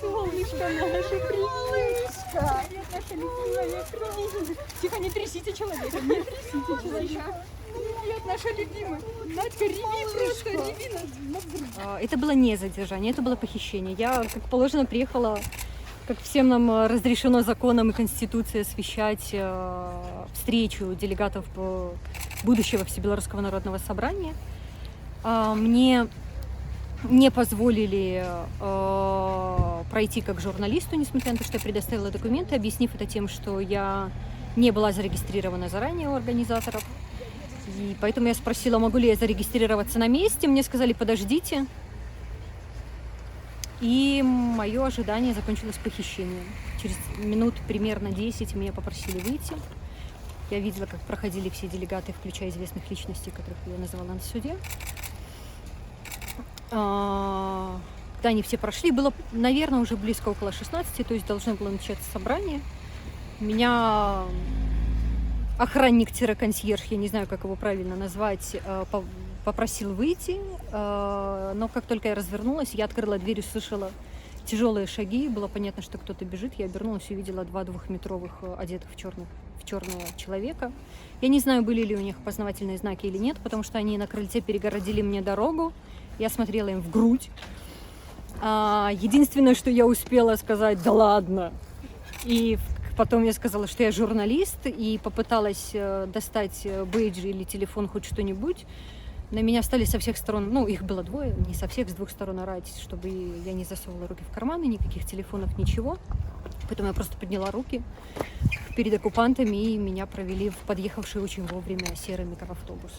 Солнышко наше, малышка. Привет, наша любимая кровинка. Тихо, не трясите человека, не трясите человека. Привет, наша любимая. Надька, реви просто, реви нас. Это было не задержание, это было похищение. Я, как положено, приехала, как всем нам разрешено законом и Конституцией освещать встречу делегатов будущего Всебелорусского народного собрания. Мне не позволили пройти как журналисту, несмотря на то, что я предоставила документы, объяснив это тем, что я не была зарегистрирована заранее у организаторов. И поэтому я спросила, могу ли я зарегистрироваться на месте. Мне сказали, подождите. И мое ожидание закончилось похищением. Через минут примерно 10 меня попросили выйти. Я видела, как проходили все делегаты, включая известных личностей, которых я называла на суде. Когда они все прошли, было, наверное, уже близко около 16, то есть должно было начаться собрание. Меня охранник-консьерж, я не знаю, как его правильно назвать, попросил выйти, но как только я развернулась, я открыла дверь, услышала тяжелые шаги, было понятно, что кто-то бежит. Я обернулась и увидела два двухметровых, одетых в черное человека. Я не знаю, были ли у них опознавательные знаки или нет, потому что они на крыльце перегородили мне дорогу. Я смотрела им в грудь. Единственное, что я успела сказать, да ладно. И потом я сказала, что я журналист, и попыталась достать бейджи или телефон, хоть что-нибудь. На меня стали со всех сторон, ну, их было двое, не со всех, с двух сторон орать, чтобы я не засовывала руки в карманы, никаких телефонов, ничего. Поэтому я просто подняла руки перед оккупантами, и меня провели в подъехавший очень вовремя серый микроавтобус.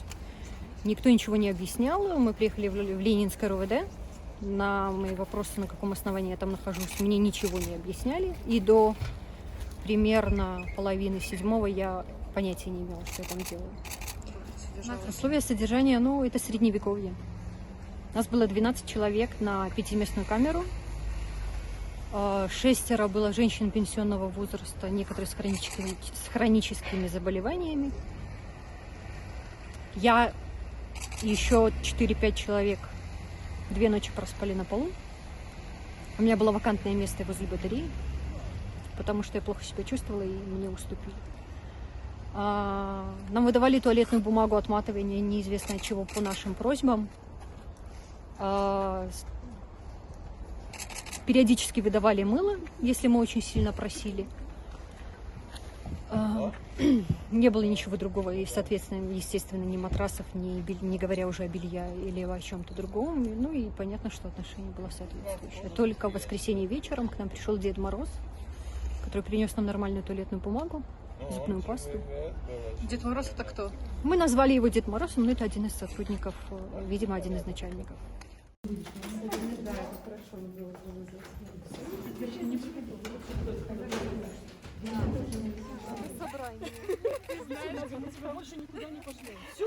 Никто ничего не объяснял. Мы приехали в Ленинское РУВД. На мои вопросы, на каком основании я там нахожусь, мне ничего не объясняли. И до примерно половины седьмого я понятия не имела, что я там делаю. Условия содержания, ну, это средневековье. У нас было 12 человек на 5-местную камеру. 6 было женщин пенсионного возраста, некоторые с хроническими заболеваниями. Я и еще 4-5 человек 2 ночи проспали на полу. У меня было вакантное место возле батареи, потому что я плохо себя чувствовала, и мне уступили. Нам выдавали туалетную бумагу отматывания неизвестно от чего по нашим просьбам. Периодически выдавали мыло, если мы очень сильно просили. Не было ничего другого, и, соответственно, естественно, ни матрасов, не говоря уже о белье или о чем-то другом. Ну и понятно, что отношение было соответствующее. Только в воскресенье вечером к нам пришел Дед Мороз, который принес нам нормальную туалетную бумагу, зубную пасту. Дед Мороз это кто? Мы назвали его Дед Морозом, но это один из сотрудников, видимо, один из начальников. Собрание. Ты знаешь, мы тебя больше никуда не пошли. Все.